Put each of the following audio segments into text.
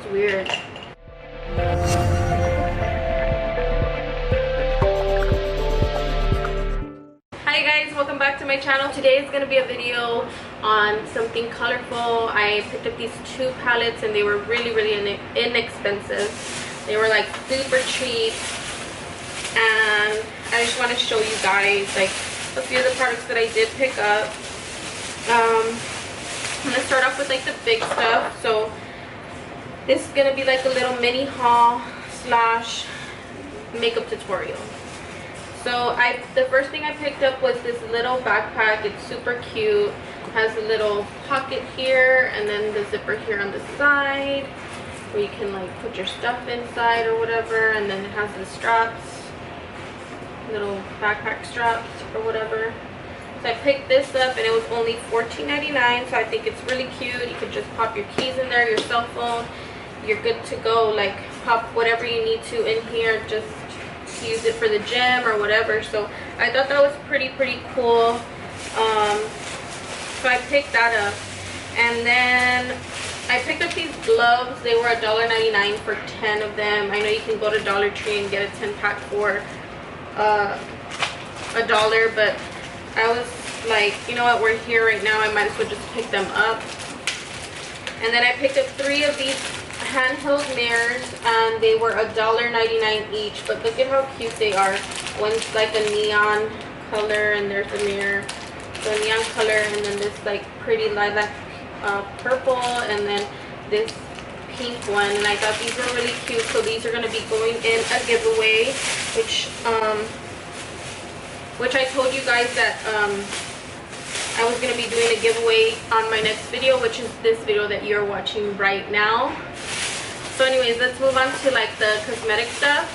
smells weird. Hi guys, welcome back to my channel. Today is going to be a video on something colorful. I picked up these two palettes and they were really inexpensive. They were like super cheap, and I just want to show you guys like a few of the products that I did pick up. I'm going to start off with like the big stuff. So this is going to be like a little mini haul slash makeup tutorial. So the first thing I picked up was this little backpack. It's super cute. It has a little pocket here and then the zipper here on the side where you can like put your stuff inside or whatever, and then it has the straps, little backpack straps or whatever. So I picked this up and it was only $14.99, so I think it's really cute. You could just pop your keys in there, your cell phone, you're good to go. Like pop whatever you need to in here, just use it for the gym or whatever. So I thought that was pretty cool. So I picked that up, and then I picked up these gloves. They were $1.99 for 10 of them. I know you can go to Dollar Tree and get a 10-pack for $1, but I was like, you know what, we're here right now, I might as well just pick them up. And then I picked up 3 of these handheld mirrors, and they were $1.99 each. But look at how cute they are. One's like a neon color and there's a mirror, so neon color, and then this like pretty lilac purple, and then this pink one. And I thought these were really cute, so these are going to be going in a giveaway, which I told you guys that I was going to be doing a giveaway on my next video, which is this video that you're watching right now. So anyways, let's move on to like the cosmetic stuff.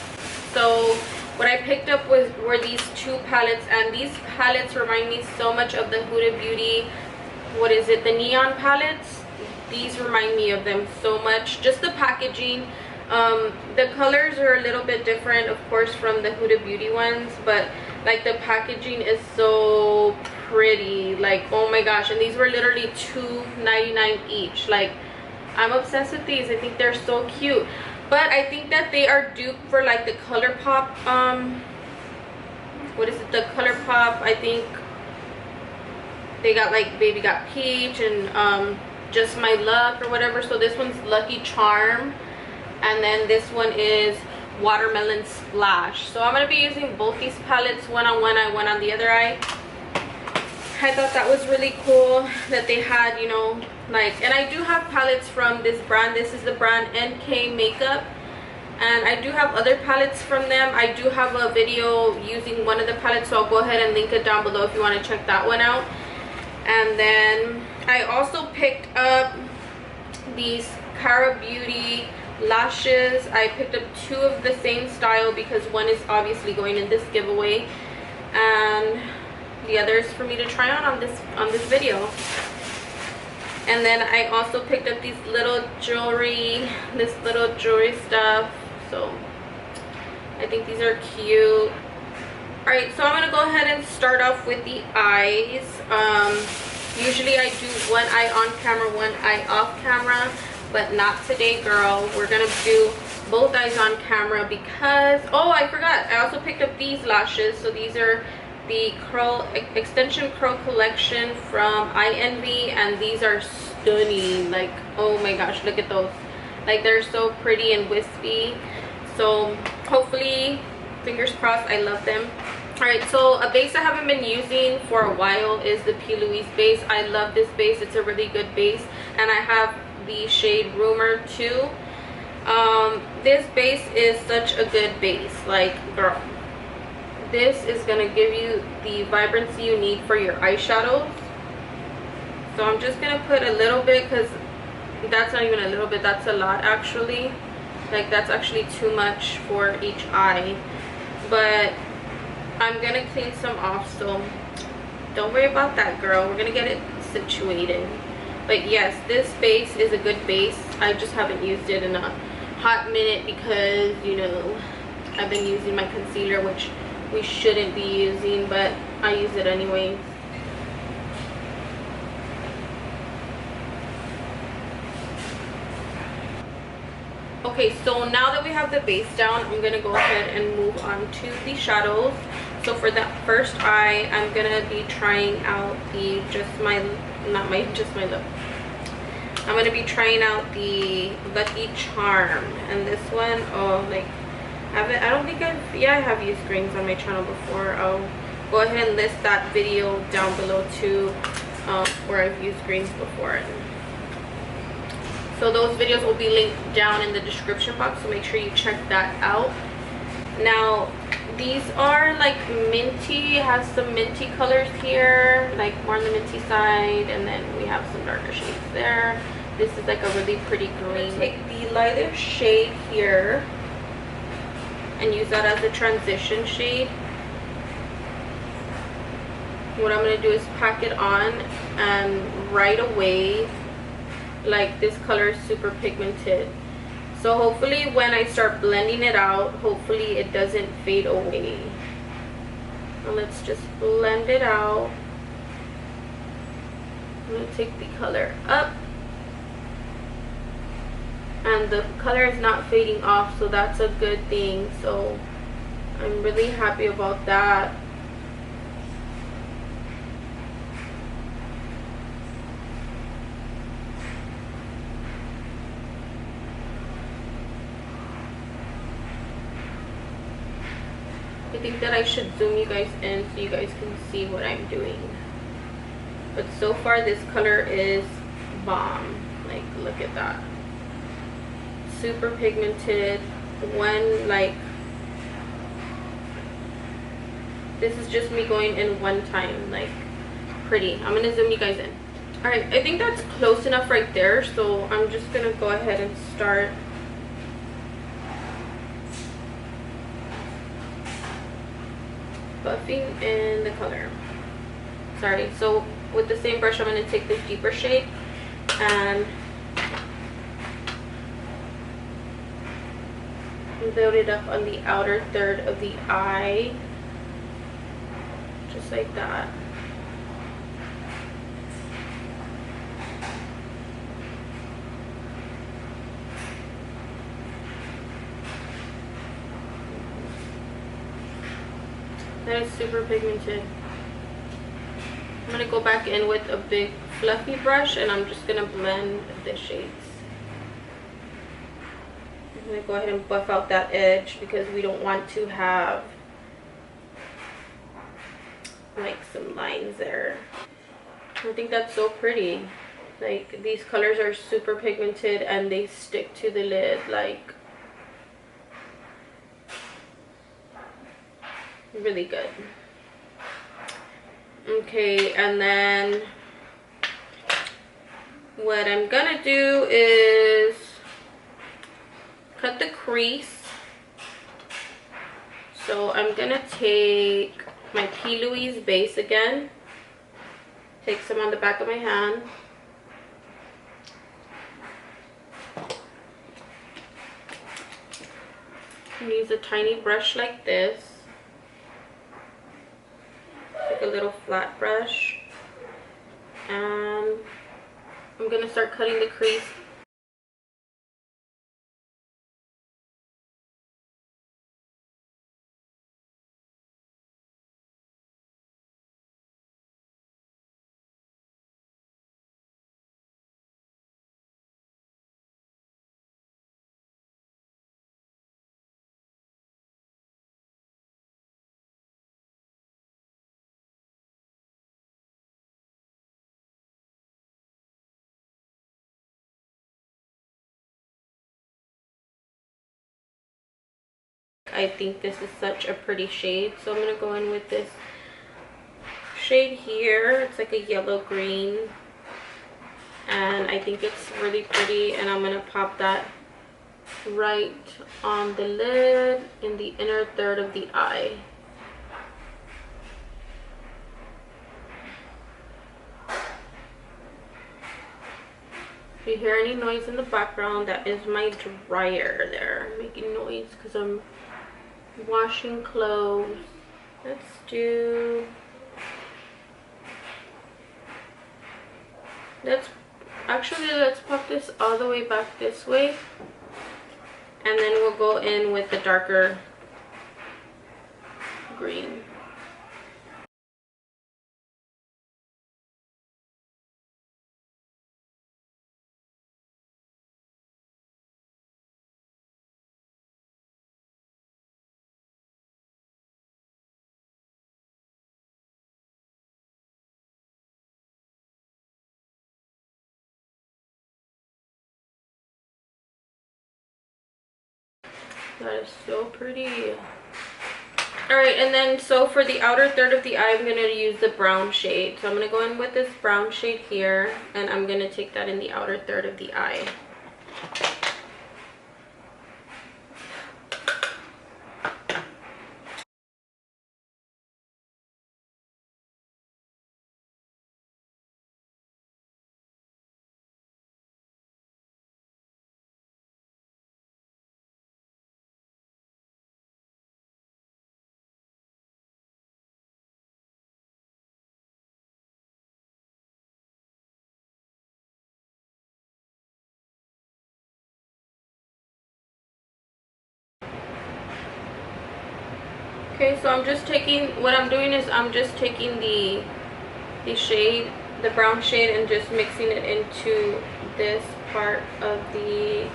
So what I picked up were these 2 palettes, and these palettes remind me so much of the Huda Beauty, what is it, the neon palettes. These remind me of them so much. Just the packaging, the colors are a little bit different of course from the Huda Beauty ones, but like the packaging is so pretty, like oh my gosh. And these were literally $2.99 each. Like I'm obsessed with these. I think they're so cute, but I think that they are dupe for like the ColourPop, what is it, the ColourPop, I think they got like Baby Got Peach and Just My Luck or whatever. So this one's Lucky Charm, and then this one is Watermelon Splash. So I'm going to be using both these palettes, one on one eye, one on the other eye. I thought that was really cool that they had, you know, like, and I do have palettes from this brand. This is the brand NK Makeup, and I do have other palettes from them. I do have a video using one of the palettes, so I'll go ahead and link it down below if you want to check that one out. And then I also picked up these Cara Beauty lashes. I picked up 2 of the same style because one is obviously going in this giveaway, and the other is for me to try on this video. And then I also picked up these little jewelry, this little jewelry stuff. So I think these are cute. Alright, so I'm gonna go ahead and start off with the eyes. Usually I do one eye on camera, one eye off camera, but not today, girl. We're gonna do both eyes on camera because, oh, I forgot, I also picked up these lashes. So these are the extension curl collection from iEnvy, and these are stunning. Like oh my gosh, look at those. Like they're so pretty and wispy. So hopefully, fingers crossed, I love them. All right, so a base I haven't been using for a while is the P. Louise base. I love this base. It's a really good base, and I have the shade Rumor too. This base is such a good base. Like girl, this is gonna give you the vibrancy you need for your eyeshadows. So I'm just gonna put a little bit, because that's not even a little bit, that's a lot actually. Like that's actually too much for each eye, but I'm gonna clean some off, so don't worry about that, girl. We're gonna get it situated. But yes, this base is a good base. I just haven't used it in a hot minute because, you know, I've been using my concealer, which we shouldn't be using, but I use it anyways. Okay, so now that we have the base down, I'm gonna go ahead and move on to the shadows. So for that first eye, I'm gonna be trying out the just my lip. I'm gonna be trying out the Lucky Charm, and this one, oh, like I don't think I have used greens on my channel before. I'll go ahead and list that video down below too, where I've used greens before. So those videos will be linked down in the description box, so make sure you check that out. Now these are like minty, has some minty colors here, like more on the minty side, and then we have some darker shades there. This is like a really pretty green. Take the lighter shade here and use that as a transition shade. What I'm going to do is pack it on, and right away, like, this color is super pigmented. So hopefully when I start blending it out, hopefully it doesn't fade away. Now let's just blend it out. I'm going to take the color up, and the color is not fading off, so that's a good thing. So I'm really happy about that. I think that I should zoom you guys in so you guys can see what I'm doing. But so far this color is bomb. Like, look at that. Super pigmented. One, like, this is just me going in one time. Like, pretty. I'm gonna zoom you guys in. Alright, I think that's close enough right there, so I'm just gonna go ahead and start buffing in the color. Sorry, so with the same brush I'm going to take this deeper shade and build it up on the outer third of the eye, just like that. That is super pigmented. I'm going to go back in with a big fluffy brush, and I'm just going to blend the shades. I'm going to go ahead and buff out that edge because we don't want to have like some lines there. I think that's so pretty. Like, these colors are super pigmented and they stick to the lid like really good. Okay, and then what I'm gonna do is cut the crease. So I'm gonna take my P. Louise base again, take some on the back of my hand, and use a tiny brush like this, like a little flat brush, and I'm gonna start cutting the crease. I think this is such a pretty shade, so I'm gonna go in with this shade here. It's like a yellow green, and I think it's really pretty, and I'm gonna pop that right on the lid in the inner third of the eye. If you hear any noise in the background, that is my dryer there making noise because I'm washing clothes. Let's pop this all the way back this way, And then we'll go in with the darker green. That is so pretty. Alright, and then so for the outer third of the eye, I'm going to use the brown shade. So I'm going to go in with this brown shade here, and I'm going to take that in the outer third of the eye. Okay, so I'm just taking, what I'm doing is I'm just taking the shade, the brown shade, and just mixing it into this part of the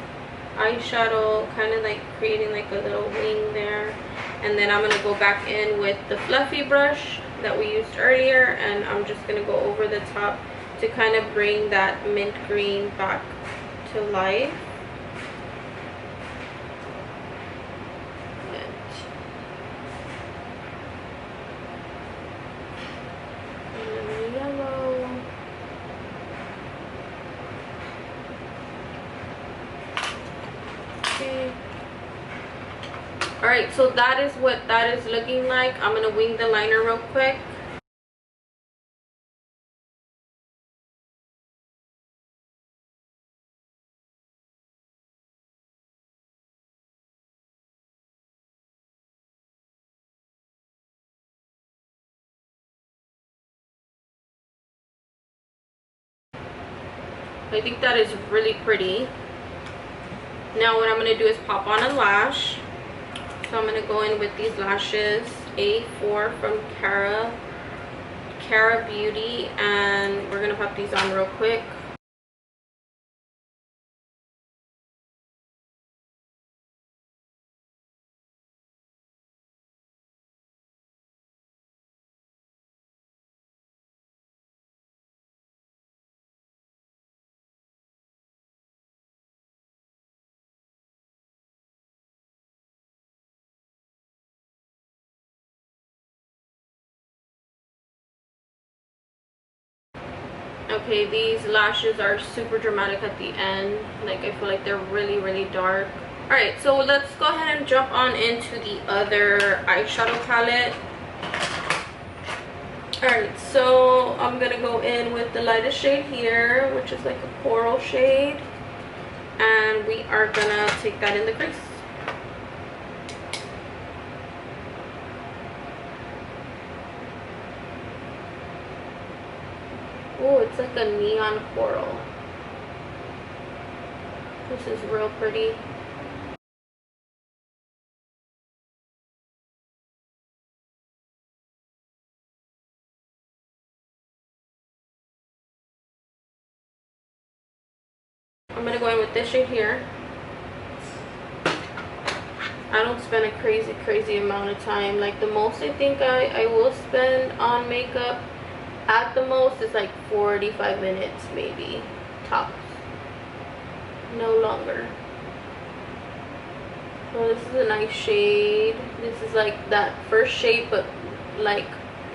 eyeshadow, kind of like creating like a little wing there. And then I'm going to go back in with the fluffy brush that we used earlier, and I'm just going to go over the top to kind of bring that mint green back to life. Alright, so that is what that is looking like. I'm going to wing the liner real quick. I think that is really pretty. Now what I'm going to do is pop on a lash. So I'm going to go in with these lashes, A4 from Cara Beauty, and we're going to pop these on real quick. Okay, these lashes are super dramatic at the end. Like, I feel like they're really, really dark. Alright, so let's go ahead and jump on into the other eyeshadow palette. Alright, so I'm going to go in with the lightest shade here, which is like a coral shade. And we are going to take that in the crease. Oh, it's like a neon coral. This is real pretty. I'm gonna go in with this shade here. I don't spend a crazy amount of time. Like, the most I think I will spend on makeup at the most is like 45 minutes, maybe, tops. No longer. So this is a nice shade. This is like that first shade, but like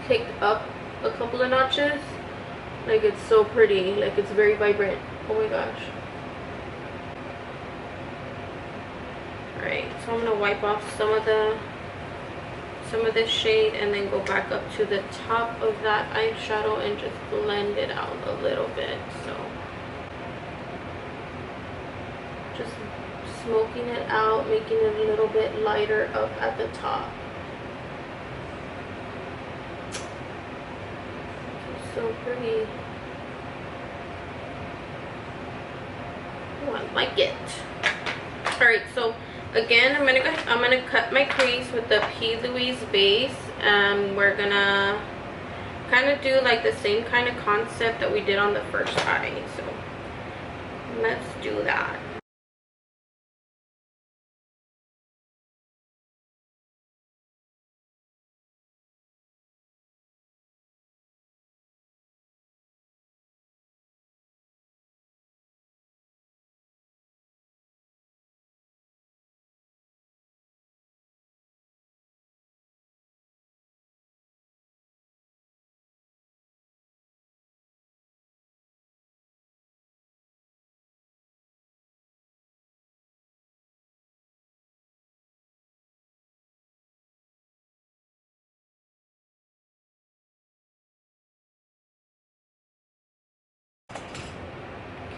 kicked up a couple of notches. Like, it's so pretty. Like, it's very vibrant. Oh my gosh. Alright, so I'm gonna wipe off some of this shade and then go back up to the top of that eyeshadow and just blend it out a little bit. So just smoking it out, making it a little bit lighter up at the top. It's so pretty. Oh, I like it. Alright, so Again, I'm gonna cut my crease with the P. Louise base, and we're gonna kind of do like the same kind of concept that we did on the first eye. So let's do that.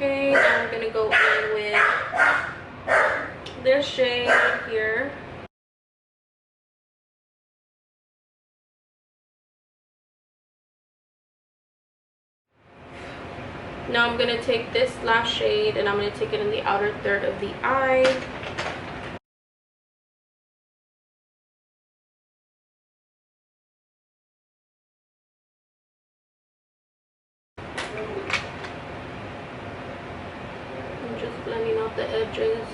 Okay, now I'm gonna go in with this shade here. Now I'm gonna take this last shade and I'm gonna take it in the outer third of the eye. I'm just blending out the edges.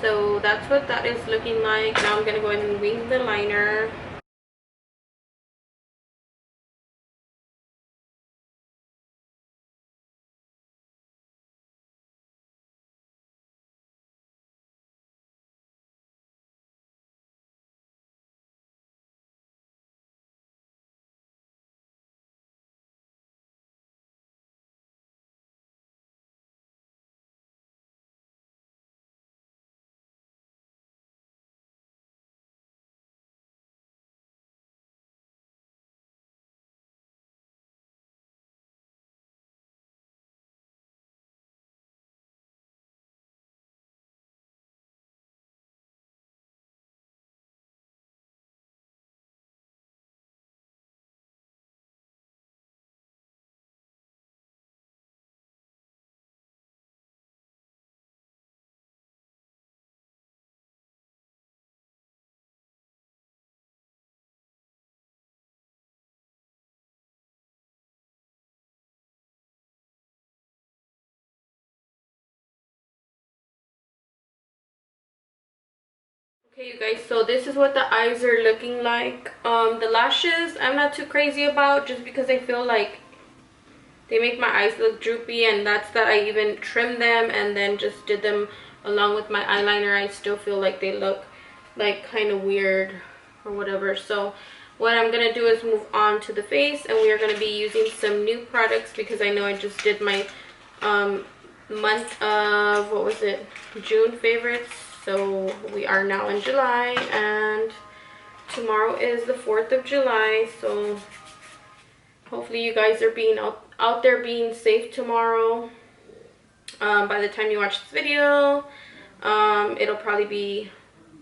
So that's what that is looking like. Now I'm gonna go ahead and wing the liner. Okay, you guys, so this is what the eyes are looking like. The lashes I'm not too crazy about, just because I feel like they make my eyes look droopy, and that's that I even trimmed them and then just did them along with my eyeliner. I still feel like they look like kind of weird or whatever. So what I'm gonna do is move on to the face, and we are gonna be using some new products because I know I just did my month of, what was it, June favorites. So we are now in July, and tomorrow is the 4th of July. So hopefully you guys are being out there being safe tomorrow. By the time you watch this video, it'll probably be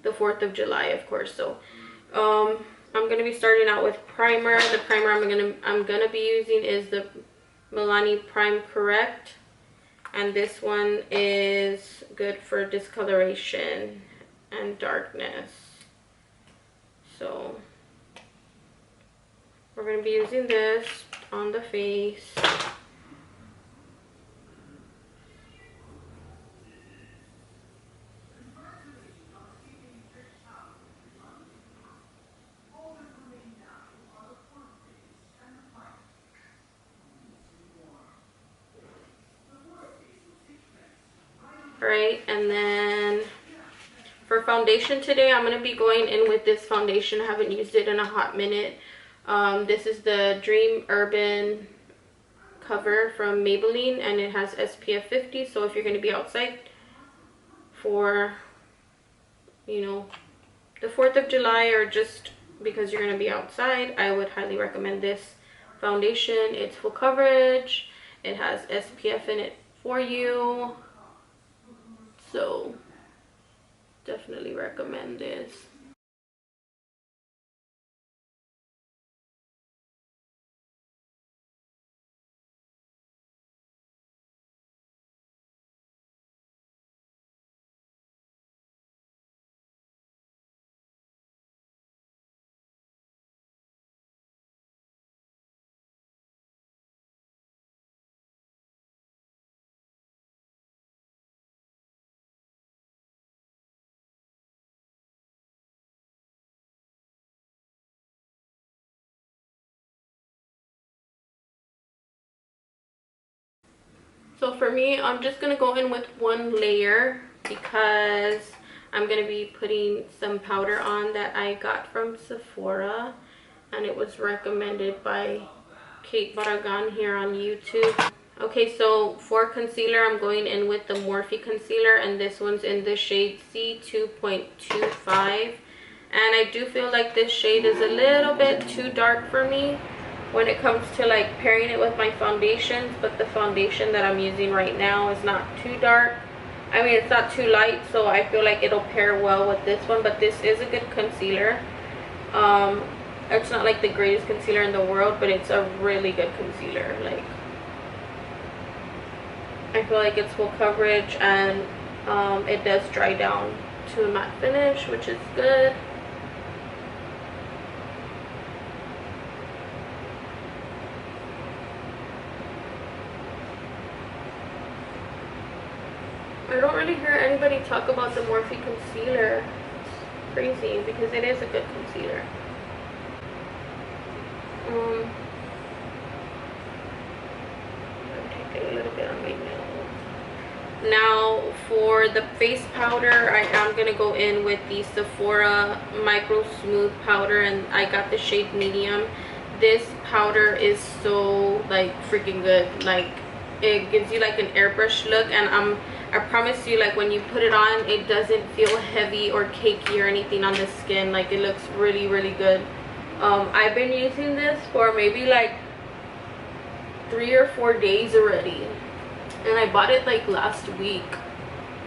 the 4th of July, of course. So I'm gonna be starting out with primer. The primer I'm gonna be using is the Milani Prime Correct. And this one is good for discoloration and darkness. So we're going to be using this on the face. Alright, and then for foundation today, I'm going to be going in with this foundation. I haven't used it in a hot minute. This is the Dream Urban cover from Maybelline, and it has SPF 50. So if you're going to be outside for, you know, the 4th of July, or just because you're going to be outside, I would highly recommend this foundation. It's full coverage. It has SPF in it for you. So definitely recommend this. So for me, I'm just gonna go in with one layer because I'm gonna be putting some powder on that I got from Sephora, and it was recommended by Kate Barragan here on YouTube. Okay, so for concealer, I'm going in with the Morphe concealer, and this one's in the shade C2.25. And I do feel like this shade is a little bit too dark for me when it comes to like pairing it with my foundations, but the foundation that I'm using right now is not too dark. I mean, it's not too light, so I feel like it'll pair well with this one. But this is a good concealer. It's not like the greatest concealer in the world, but it's a really good concealer. Like, I feel like it's full coverage, and it does dry down to a matte finish, which is good. I don't really hear anybody talk about the Morphe concealer. It's crazy because it is a good concealer. I'm gonna take a little bit on my nails. Now for the face powder, I am gonna go in with the Sephora Micro Smooth powder, and I got the shade medium. This powder is so like freaking good. Like, it gives you like an airbrush look, and I promise you, like when you put it on, it doesn't feel heavy or cakey or anything on the skin. Like, it looks really, really good. I've been using this for maybe like 3 or 4 days already, and I bought it like last week,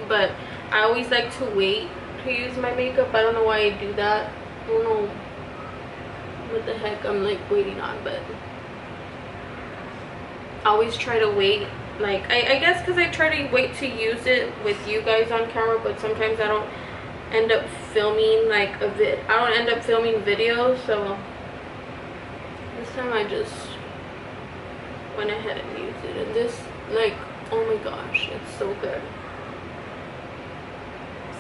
but I always like to wait to use my makeup. I don't know why I do that. I don't know what the heck I'm like waiting on, but I always try to wait. Like, I guess because I try to wait to use it with you guys on camera, but sometimes I don't end up filming like I don't end up filming videos, so this time I just went ahead and used it. And this, like, oh my gosh, it's so good.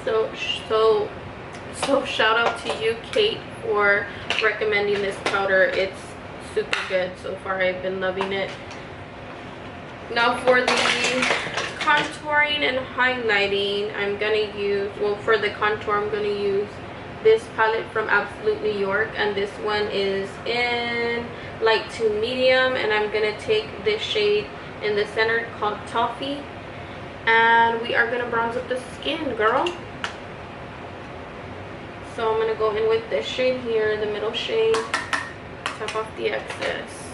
So shout out to you, Kate, for recommending this powder. It's super good so far. I've been loving it. Now for the contouring and highlighting, I'm gonna use, well, for the contour, I'm gonna use this palette from Absolute New York, and this one is in light to medium, and I'm gonna take this shade in the center called Toffee, and we are gonna bronze up the skin, girl. So I'm gonna go in with this shade here, the middle shade, tap off the excess,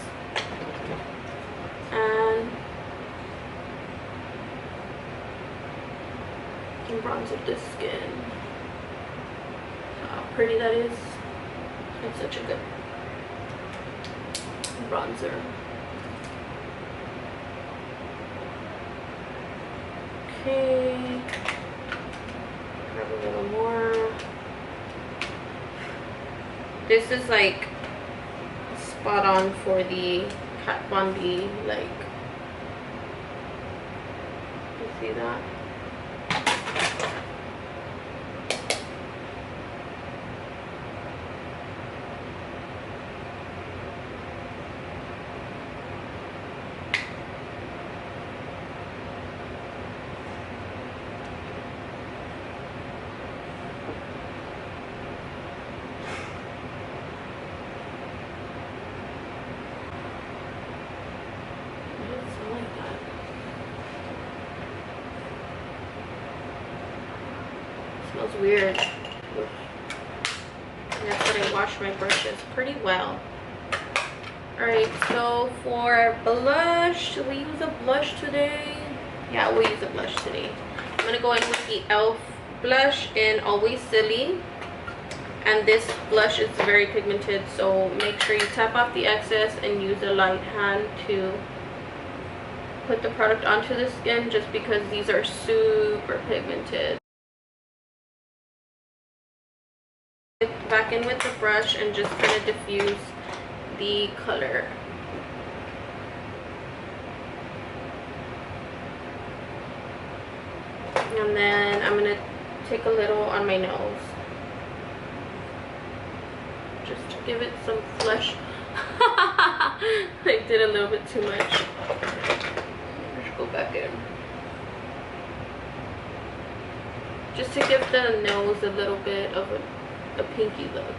and bronze up the skin. How pretty that is. It's such a good bronzer. Okay, grab a little more. This is like spot on for the Kat Von D, like, you see that? Smells weird. That's what I wash my brushes pretty well. Alright, so for blush, do we use a blush today? Yeah, we'll use a blush today. I'm gonna go in with the e.l.f. blush in Always Silly. And this blush is very pigmented, so make sure you tap off the excess and use a light hand to put the product onto the skin, just because these are super pigmented. Back in with the brush and just kind of diffuse the color. And then I'm gonna take a little on my nose, just to give it some flesh. I did a little bit too much. Let's go back in. Just to give the nose a little bit of a pinky look.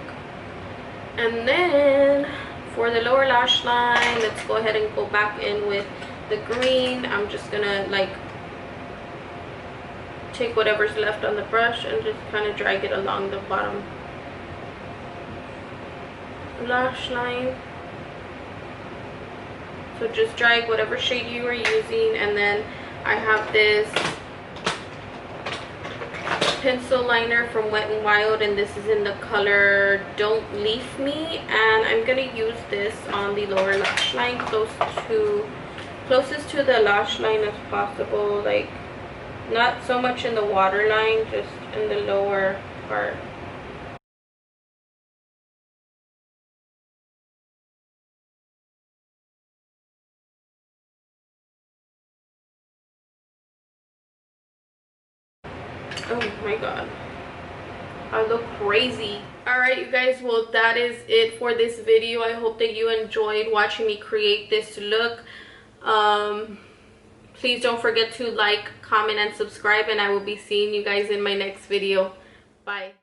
And then for the lower lash line, let's go ahead and go back in with the green. I'm just gonna like take whatever's left on the brush and just kind of drag it along the bottom lash line. So just drag whatever shade you are using, and then I have this pencil liner from Wet n Wild, and this is in the color Don't Leave Me, and I'm gonna use this on the lower lash line, closest to the lash line as possible, like not so much in the waterline, just in the lower part. Oh my god, I look crazy. Alright you guys, well that is it for this video. I hope that you enjoyed watching me create this look. Please don't forget to like, comment, and subscribe, and I will be seeing you guys in my next video. Bye.